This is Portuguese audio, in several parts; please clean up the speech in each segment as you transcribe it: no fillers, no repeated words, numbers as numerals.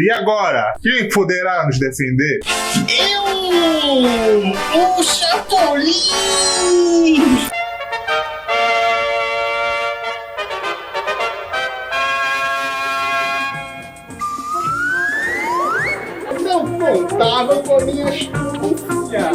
E agora, quem poderá nos defender? Eu, o Chapolin! Não contava com a minha astúcia.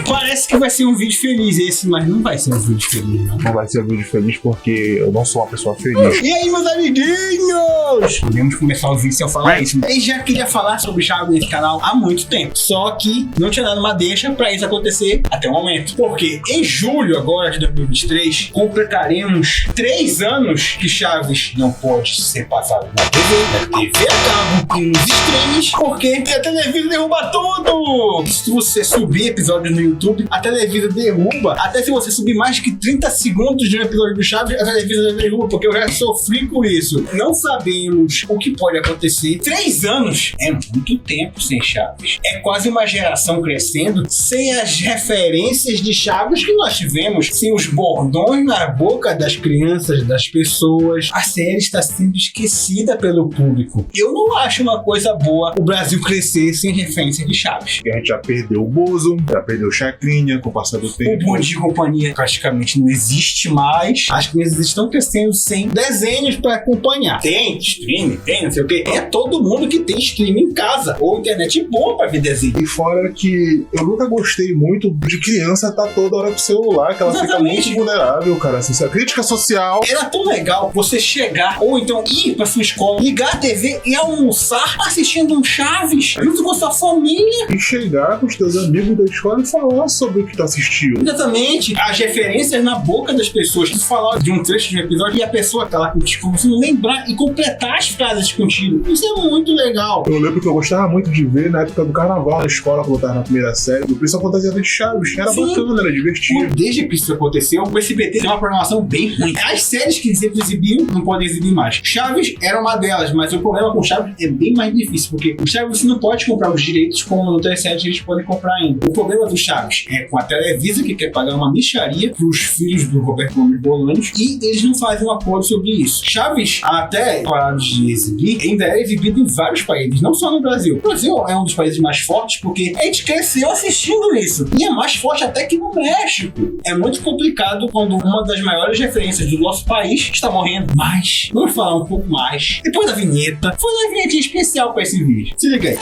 Parece que vai ser um vídeo feliz esse, mas não vai ser um vídeo feliz, não. Não vai ser um vídeo feliz porque eu não sou uma pessoa feliz. E aí, meus amiguinhos? Podemos começar o vídeo sem eu falar isso. Eu já queria falar sobre Chaves nesse canal há muito tempo, só que não tinha dado uma deixa pra isso acontecer até o momento. Porque em julho agora de 2023, completaremos 3 anos que Chaves não pode ser passado na TV a cabo e nos streams, porque a Televisa derruba tudo. Se você subir episódios no YouTube, a Televisa derruba. Até se você subir mais que 30 segundos de um episódio do Chaves, a Televisa derruba, porque eu já sofri com isso. Não sabemos o que pode acontecer. 3 anos é muito tempo sem Chaves. É quase uma geração crescendo sem as referências de Chaves que nós tivemos, sem os bordões na boca das crianças, das pessoas. A série está sendo esquecida pelo público. Eu não acho uma coisa boa o Brasil crescer sem referência de Chaves. A gente já perdeu o Bozo, já perdeu o Chacrinha com o passar do tempo. O Bom Dia e Companhia praticamente não existe mais. As crianças estão crescendo sem desenhos para acompanhar. Tem streaming, tem não sei o que. É todo mundo que tem streaming em casa ou internet boa para ver desenho. E fora que eu nunca gostei muito de criança estar toda hora com o celular, que ela Exatamente. fica muito vulnerável, cara. Assim, a crítica social. Era tão legal você chegar ou então ir para sua escola, ligar a TV e almoçar assistindo um Chaves junto com a sua família. E chegar com os teus amigos da escola e falar sobre o que tu assistiu. Exatamente. As referências na boca das pessoas. Tu falar de um trecho de um episódio e a pessoa tá lá contigo, você não lembrar e completar as frases contigo. Isso é muito legal. Eu lembro que eu gostava muito de ver na época do carnaval na escola, quando eu tava na primeira série. O pessoal fantasia de Chaves. Era Sim. bacana, era divertido. Desde que isso aconteceu, o SBT tem uma programação bem ruim. As séries que sempre exibiam não podem exibir mais. Chaves era uma delas, mas o problema com Chaves é bem mais difícil, porque o Chaves você não pode comprar os direitos como no Telechat eles podem comprar ainda. O problema do Chaves é com a Televisa, que quer pagar uma mixaria pros filhos do Roberto Gomes Bolanos, e eles não fazem um acordo sobre isso. Chaves, até parar de exibir, ainda é exibido em vários países, não só no Brasil. O Brasil é um dos países mais fortes porque a gente cresceu assistindo isso. E é mais forte até que no México. É muito complicado quando uma das maiores referências do nosso país está morrendo. Mas, vamos falar um pouco mais. Depois da vinheta, foi uma vinhetinha especial para esse vídeo. Se liga aí.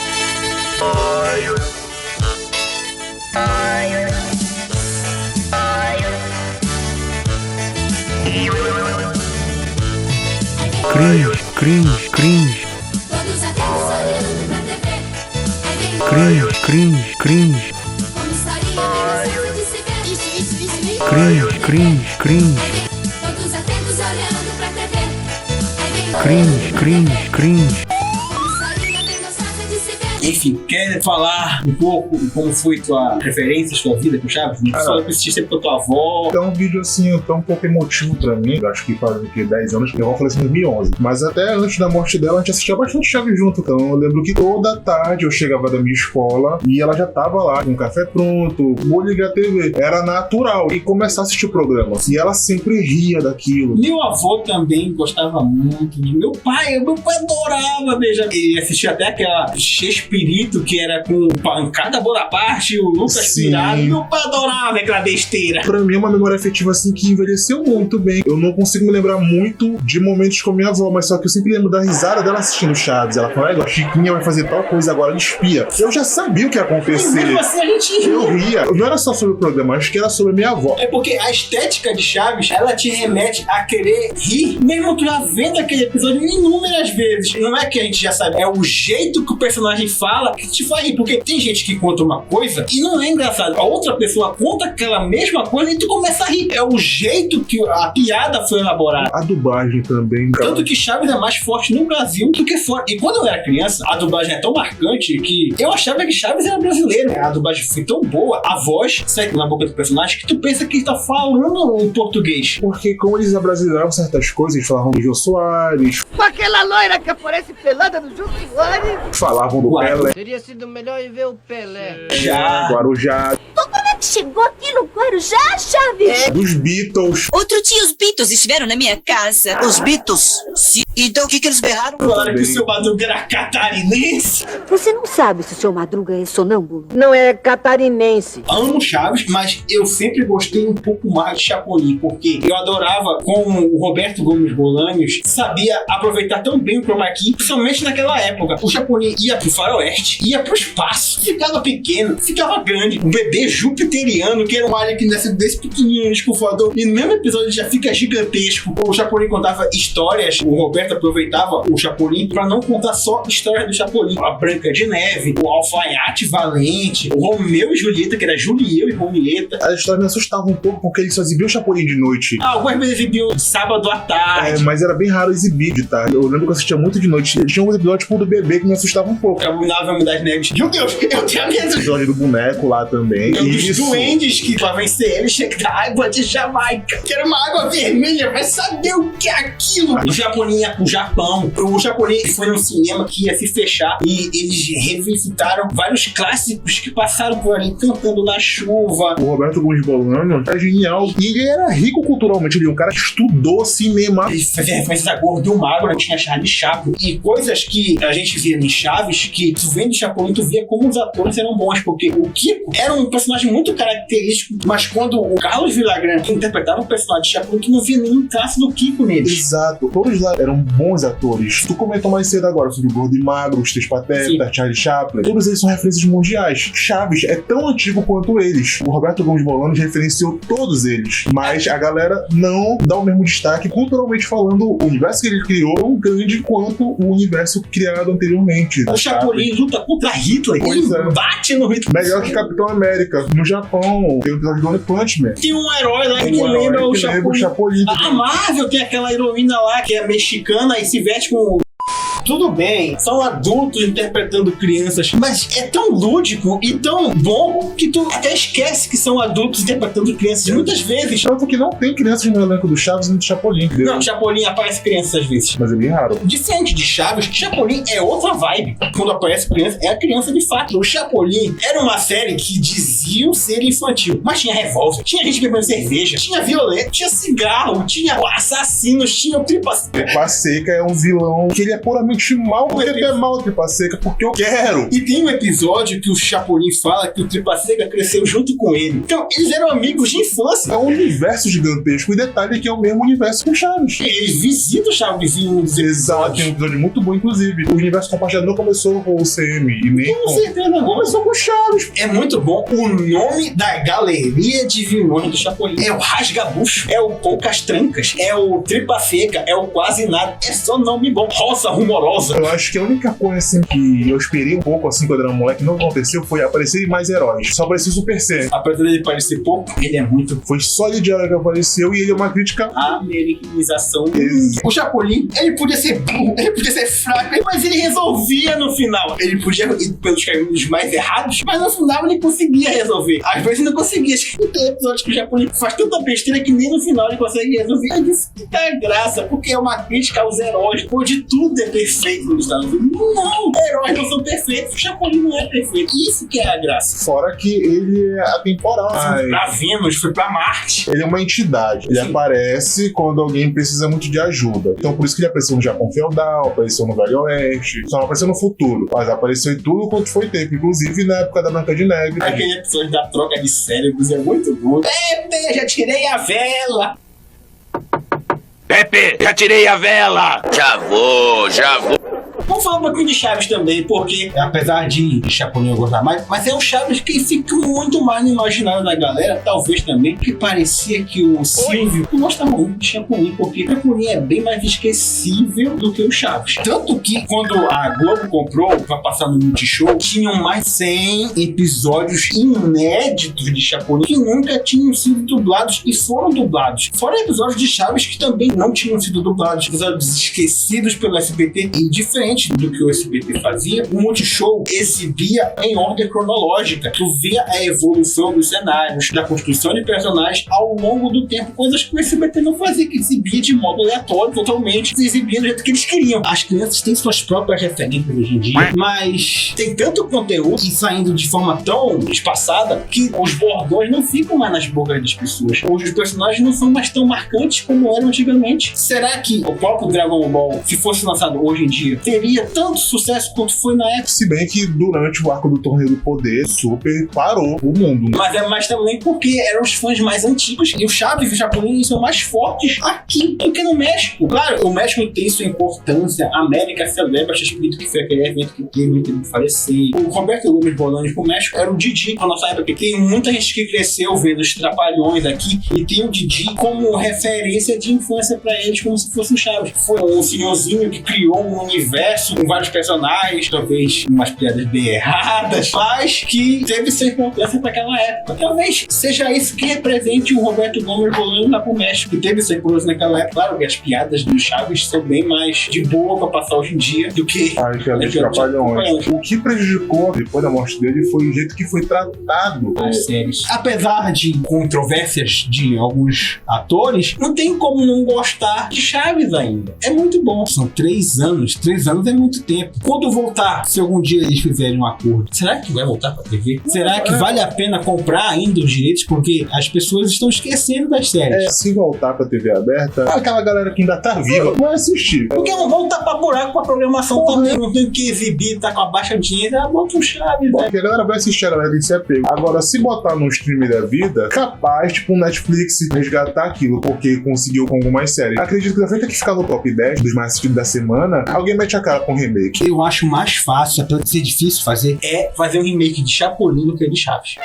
Cringe. Todos atentos olhando pra TV. Cringe. Como estaria bem de se ver? Isso. Cringe. Todos atentos olhando pra TV. Cringe. Como estaria bem gostosa de se ver? Enfim, quer falar um pouco de como foi tua referência, sua vida com Chaves? Não só assistir sempre com a tua avó. É um vídeo assim, até um pouco emotivo pra mim. Eu acho que faz 10 anos, que eu vou falar assim, 2011. Mas até antes da morte dela, a gente assistia bastante Chaves junto. Então eu lembro que toda tarde eu chegava da minha escola e ela já tava lá com o café pronto, vou ligar a TV. Era natural e começar a assistir o programa. E ela sempre ria daquilo. Meu avô também gostava muito. Meu pai adorava beijar. Ele assistia até aquela Chespirito, que era com Pancada Bonaparte, o Lucas Sim. Pirado. Meu pai adorava aquela besteira. Pra mim é uma memória afetiva assim que envelheceu muito bem. Eu não consigo me lembrar muito de momentos com a minha avó, mas só que eu sempre lembro da risada dela assistindo Chaves. Ela fala, a Chiquinha vai fazer tal coisa agora, ela espia. Eu já sabia o que ia E acontecer. mesmo assim a gente riu. Eu ria. Não era só sobre o programa, acho que era sobre a minha avó. É porque a estética de Chaves, ela te remete a querer rir, mesmo tu já vendo aquele episódio inúmeras vezes. Não é que a gente já sabe, é o jeito que o personagem fala que te faz rir. Porque tem gente que conta uma coisa e não é engraçado. A outra pessoa conta aquela mesma coisa e tu começa a rir. É o jeito que a piada foi elaborada. A dublagem também. Tanto que Chaves é mais forte no Brasil do que fora. E quando eu era criança, a dublagem é tão marcante que eu achava que Chaves era brasileiro. A dublagem foi tão boa, a voz sai na boca do personagem que tu pensa que ele tá falando em português. Porque como eles abrasileiravam certas coisas, eles falavam do Jô Soares, Com aquela loira que aparece pelada do Jô Soares. falavam do Uai. Pelé, Teria sido melhor ir ver o Pelé. Já. Guarujá. chegou aqui no Guarujá, Chaves? Dos Beatles. Outro dia os Beatles estiveram na minha casa. Os Beatles? Sim. Então o que eles berraram? Falaram que o seu Madruga era catarinense. Você não sabe se o seu Madruga é sonâmbulo? Não é catarinense. Amo Chaves, mas eu sempre gostei um pouco mais de Chapolin, porque eu adorava como o Roberto Gomes Bolanhos sabia aproveitar tão bem o chroma key, principalmente naquela época. O Chapolin ia pro faroeste, ia pro espaço, ficava pequeno, ficava grande. Um bebê jupiteriano, que era um alien que nasceu desse pequenininho escovador, e no mesmo episódio já fica gigantesco. O Chapolin contava histórias, o Roberto aproveitava o Chapolin pra não contar só histórias do Chapolin. A Branca de Neve, o Alfaiate Valente, o Romeu e Julieta, que era Julieu e Romieta. A história me assustava um pouco porque eles só exibiam o Chapolin de noite. Algumas vezes exibiam de sábado à tarde. Mas era bem raro exibir de tarde. Eu lembro que eu assistia muito de noite. Tinha um episódio tipo do bebê que me assustava um pouco. Abominável das Neves. Meu Deus, eu tenho medo. O episódio do boneco lá também. E dos duendes que pra vencer eles tinha que dar água de Jamaica, que era uma água vermelha, vai saber o que é aquilo. O Chapolin ia pro Japão. O Chapolin foi num cinema que ia se fechar e eles revisitaram vários clássicos que passaram por ali cantando na chuva. O Roberto Gomes Bolanhos é genial. E ele era rico culturalmente. Ele é um cara que estudou cinema. Ele fazia referência a Gordo e o Magro, tinha Charlie Chaplin. E coisas que a gente via em Chaves, que tu vendo Chapolin, tu via como os atores eram bons. Porque o Kiko era um personagem muito característico, mas quando o Carlos Villagrán interpretava o personagem de Chapolin, tu não via nenhum traço do Kiko neles. Exato. Todos lá eram bons atores. Tu comentou mais cedo agora sobre o Gordo e Magro, os Três Patetas, Charlie Chaplin. Todos eles são referências mundiais. Chaves é tão antigo quanto eles. O Roberto Gomes Bolanhos referenciou todos eles. Mas a galera não dá o mesmo destaque. Culturalmente falando, o universo que ele criou é tão grande quanto o universo criado anteriormente. O Chapolin luta contra Hitler. Pois ele bate no Hitler. Melhor que Capitão América. No Japão, tem o episódio do One Punch Man. Tem um herói lá que lembra o Chapolin. A Marvel tem aquela heroína lá que é mexicana e se veste com... Tudo bem, são adultos interpretando crianças, mas é tão lúdico e tão bom que tu até esquece que são adultos interpretando crianças muitas vezes. Tanto que não tem crianças no elenco do Chaves nem do Chapolin. Entendeu? Não, Chapolin aparece crianças às vezes. Mas é bem raro. Diferente de Chaves, Chapolin é outra vibe. Quando aparece criança, é a criança de fato. O Chapolin era uma série que diziam ser infantil, mas tinha revólver, tinha gente bebendo cerveja, tinha violência, tinha cigarro, tinha assassinos, tinha o Tripa Seca. Tripa Seca é um vilão que ele é puramente mal. Ele é mal, Tripa Seca, porque eu quero. E tem um episódio que o Chapolin fala que o Tripa Seca cresceu junto com ele. Então, eles eram amigos de infância. É um universo gigantesco. E detalhe é que é o mesmo universo com Chaves. Eles visitam o Chaves em um dos episódios. Exato, tem um episódio muito bom, inclusive. O universo compartilhado não começou com o CM e nem com certeza não. Começou com Chaves. É muito bom. O nome da galeria de vilões do Chapolin é o Rasgabucho, é o Poucas Trancas, é o Tripa Seca, é o Quase Nada. É só nome bom. Rosa Rumorosa. Eu acho que a única coisa assim que eu esperei um pouco assim quando era moleque não aconteceu foi aparecerem mais heróis. Só apareceu o Super Sam. Apesar dele parecer pouco, ele é muito. Foi só ele de hora que apareceu e ele é uma crítica à americanização. O Chapolin, ele podia ser burro, ele podia ser fraco, mas ele resolvia no final. Ele podia ir pelos caminhos mais errados, mas no final ele conseguia resolver. Às vezes não conseguia. Tem episódios que o Chapolin faz tanta besteira que nem no final ele consegue resolver. É isso que dá graça, porque é uma crítica aos heróis, onde tudo é perfeito nos Estados Unidos. Não, heróis não são perfeitos, o Chapolin não é perfeito. Isso que é a graça. Fora que ele é atemporal. Foi pra Vênus, foi pra Marte. Ele é uma entidade. Ele aparece quando alguém precisa muito de ajuda. Então por isso que ele apareceu no Japão Feudal, apareceu no Velho Oeste. Só não apareceu no futuro, mas apareceu em tudo quanto foi tempo, inclusive na época da Branca de Neve. Aquele episódio da troca de cérebros é muito bom. Pepe, já tirei a vela. Pepe, já tirei a vela. Já vou. Vamos falar um pouquinho de Chaves também, porque apesar de Chapolin eu gostar mais, mas é o Chaves que fica muito mais no imaginário da galera, talvez também, que parecia que o Silvio não gostava muito de Chapolin, porque Chapolin é bem mais esquecível do que o Chaves. Tanto que quando a Globo comprou pra passar no Multishow, tinham mais 100 episódios inéditos de Chapolin que nunca tinham sido dublados e foram dublados. Fora episódios de Chaves que também não tinham sido dublados, episódios esquecidos pelo SBT e diferente diferente do que o SBT fazia, o Multishow exibia em ordem cronológica. Tu via a evolução dos cenários, da construção de personagens ao longo do tempo, coisas que o SBT não fazia, que exibia de modo aleatório, totalmente, exibia do jeito que eles queriam. As crianças têm suas próprias referências hoje em dia, mas tem tanto conteúdo e saindo de forma tão espaçada que os bordões não ficam mais nas bocas das pessoas. Os personagens não são mais tão marcantes como eram antigamente. Será que o próprio Dragon Ball, se fosse lançado hoje em dia, teria tanto sucesso quanto foi na época? Se bem que durante o arco do Torneio do Poder, Super parou o mundo. Mas é mais também porque eram os fãs mais antigos e o Chaves e o Chapolin são mais fortes aqui do que no México. Claro, o México tem sua importância, a América celebra, acho que foi aquele evento que teve muito de falecer. O Roberto Gomes Bolaños pro México era o Didi, na nossa época. Tem muita gente que cresceu vendo os Trapalhões aqui e tem o Didi como referência de infância pra eles, como se fosse o Chaves. Foi um senhorzinho que criou um universo com vários personagens, talvez umas piadas bem erradas, mas que teve sua importância para aquela época. Talvez seja isso que represente o Roberto Gomes Bolaños lá pro México, que teve sua importância naquela época. Claro que as piadas do Chaves são bem mais de boa pra passar hoje em dia do que as piadas de Trapalhões. O que prejudicou depois da morte dele foi o jeito que foi tratado as séries. Apesar de controvérsias de alguns atores, não tem como não gostar de Chaves ainda. É muito bom. São 3 anos. 3 anos é muito tempo. Quando voltar, se algum dia eles fizerem um acordo, será que vai voltar pra TV? Será que vale a pena comprar ainda os direitos? Porque as pessoas estão esquecendo das séries. Se voltar pra TV aberta, aquela galera que ainda tá viva vai assistir. Porque não vão tapar buraco com a programação também. Não tem que exibir, tá com a baixa audiência, bota um Chaves, né? Porque a galera vai assistir, a galera tem que se apego. Agora, se botar no stream da vida, capaz, tipo, o Netflix resgatar aquilo, porque conseguiu com algumas séries. Acredito que da frente que ficar no top 10 dos mais assistidos da semana, alguém mete a cara com remake. Eu acho mais fácil, apesar de ser difícil fazer, é fazer um remake de Chapolin do que de Chaves.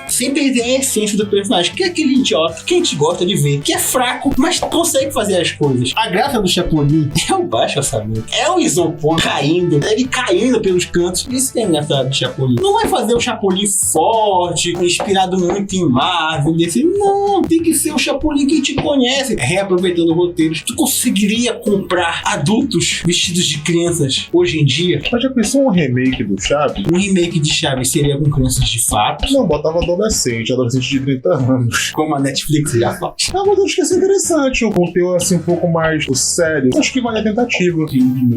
Sem perder a essência do personagem, que é aquele idiota que a gente gosta de ver, que é fraco, mas consegue fazer as coisas. A graça do Chapolin é o baixo orçamento, é o isopor caindo, ele caindo pelos cantos. Isso que é engraçado do Chapolin. Não vai fazer o Chapolin forte, inspirado muito em Marvel, desse. Não, tem que ser o Chapolin que te conhece. Reaproveitando roteiros, tu conseguiria comprar adultos vestidos de crianças hoje em dia? Mas já pensou um remake do Chaves? Um remake de Chaves seria com crianças de fato? Não, botava adolescente de 30 anos. Como a Netflix já faz. Ah, mas eu acho que ia ser interessante. Um conteúdo assim um pouco mais sério. Acho que vale a tentativa.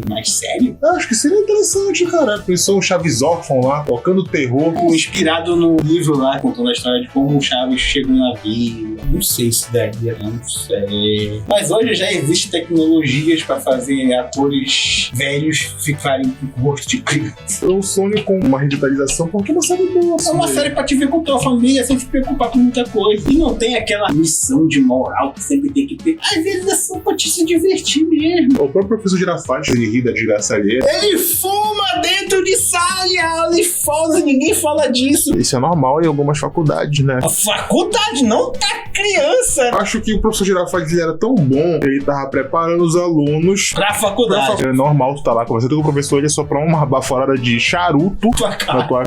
Mais sério? Acho que seria interessante, cara. Pensou o Chaves órfão lá, tocando terror. Inspirado no livro lá, contando a história de como o Chaves chegou na vida. Não sei se daria, não sei. Mas hoje já existem tecnologias pra fazer atores velhos ficarem com rosto de criança. Eu sonho com uma revitalização porque é uma série boa. É uma série pra te ver com tua família sem se preocupar com muita coisa. E não tem aquela missão de moral que sempre tem que ter. Às vezes é só pra te se divertir mesmo. O próprio professor Girafales, ele ri da desgraça alheia. Ele fuma dentro de sala de aula e foda, ninguém fala disso. Isso é normal em algumas faculdades, né? A faculdade não tá criança. Acho que o professor Girafales era tão bom, ele tava preparando os alunos pra faculdade. É normal tu tá lá conversando com o professor, ele é só pra uma baforada de charuto.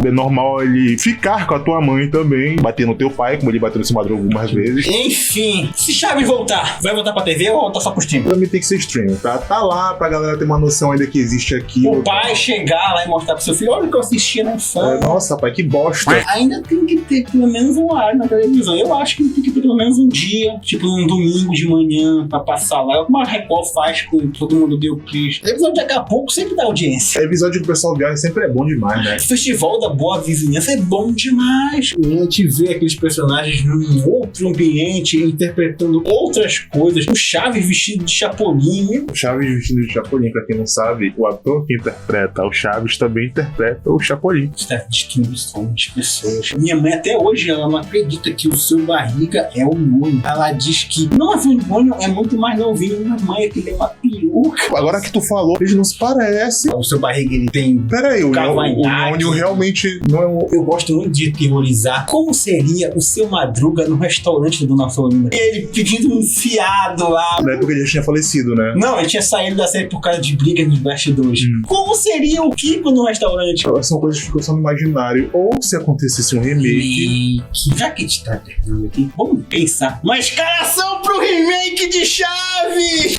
É normal ele ficar com a tua mãe também, bater no teu pai, como ele bateu no seu Madruga algumas vezes. Enfim, se Chaves voltar, vai voltar pra TV ou voltar só pro stream? Também tem que ser stream, pra tá lá, pra galera ter uma noção ainda que existe aqui. O pai chegar lá e mostrar pro seu filho, olha o que eu assistia na infância. Nossa, pai, que bosta. Ainda tem que ter pelo menos um ar na televisão. Eu acho que tem que ter pelo menos um dia, tipo num domingo de manhã, pra passar lá. Como a Record faz com Todo Mundo Deu Cris. Televisão de daqui a pouco sempre dá audiência. Episódio que o pessoal viaja sempre é bom demais, né? O Festival da Boa Vizinhança é bom demais. A gente vê aqueles personagens num outro ambiente, interpretando outras coisas. O Chaves vestido de Chapolin. O Chaves vestido de Chapolin, pra quem não sabe, o ator que interpreta o Chaves também interpreta o Chapolin. Está distinção de pessoas. Minha mãe até hoje, ela não acredita que o seu barriga é o Mônio. Ela diz que, nossa, o Mônio é muito mais novinho. Minha mãe é que ele é uma pior. Agora que tu falou, eles não se parecem. O seu barriga, ele tem... Pera aí, o Cavanhaque. Nhonho realmente não é um... Eu gosto muito de teorizar como seria o seu Madruga no restaurante do Dona Florinda. Ele pedindo um fiado lá. Na época ele já tinha falecido, né? Não, ele tinha saído da série por causa de brigas nos bastidores. Como seria o Kiko no restaurante? Elas são coisas que ficam só no imaginário. Ou se acontecesse um remake. Já que a gente tá terminando aqui, vamos pensar. Uma escalação pro remake de Chaves!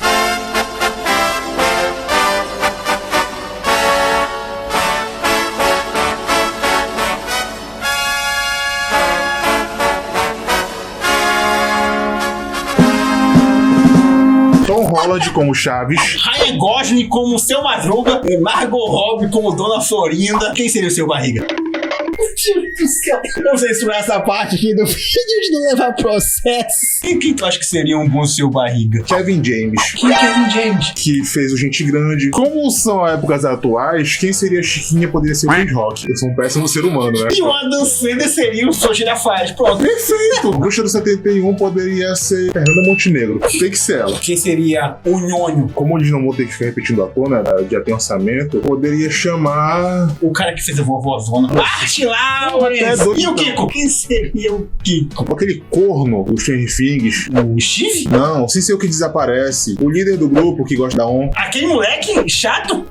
Tom Holland como Chaves. Ryan Gosling como seu Madruga e Margot Robbie como Dona Florinda. Quem seria o seu barriga? Meu Deus do céu. Vamos censurar essa parte aqui do vídeo de não levar processo. E quem tu acha que seria um bom seu barriga? Kevin James. Quem é Kevin James? Que fez o Gente Grande. Como são épocas atuais, quem seria a Chiquinha poderia ser o Chris Rock. Eu sou um péssimo ser humano, né? E o Adam Sandler seria o Sr. Girafales. Pronto. Perfeito! Bruxa do 71 poderia ser Fernanda Montenegro. Tem que ser ela. Quem seria o Nhonho? Como eles não vão ter que ficar repetindo a tona, já tem orçamento, poderia chamar... O cara que fez a vovózona. Art Lawrence! E o Kiko? Quem seria o Kiko? Aquele corno do Stranger Things. O Steve? Não, sem ser o que desaparece. O líder do grupo que gosta da ON. Aquele moleque chato?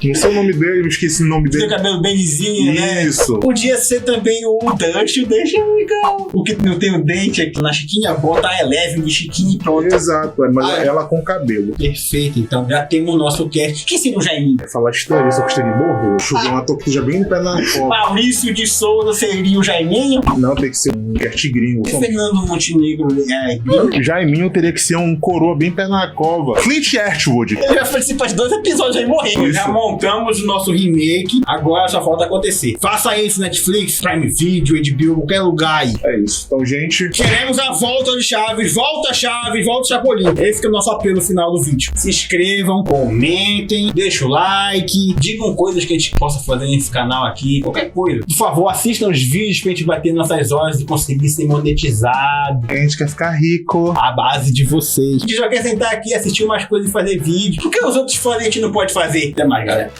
Não sei o nome dele, eu esqueci o nome Tem o dele. cabelo bem lisinho, né? Isso. Podia ser também o Dust. O Dust é legal. O que não tem o dente aqui na Chiquinha, bota a Eleven de Chiquinha e pronto. Exato, mas ela com cabelo. Perfeito, então já temos o nosso cast. Quem seria o Jaiminho? Falar história, só gostaria de morrer. Eu chuguei uma toque já bem no pé na copa. Maurício de Souza seria o Jaiminho? Não, tem que ser um cast gringo. Fernando Montenegro é. Jaiminho teria que ser um coroa bem pé na cova. Clint Eastwood. Ele já participa de 2 episódios aí morrendo. Isso. Já montamos o nosso remake. Agora só falta acontecer. Faça isso, Netflix, Prime Video, HBO, qualquer lugar aí. É isso. Então, gente, Queremos a volta de Chaves, volta Chapolin. Esse que é o nosso apelo final do vídeo. Se inscrevam, comentem, deixem o like, digam coisas que a gente possa fazer nesse canal aqui, qualquer coisa. Por favor, assistam os vídeos pra gente bater nossas horas e conseguir ser monetizado. a gente quer ficar rico. A base de vocês. A gente já quer sentar aqui, assistir umas coisas e fazer vídeo. Por que os outros fazem e a gente não pode fazer? Até mais, galera.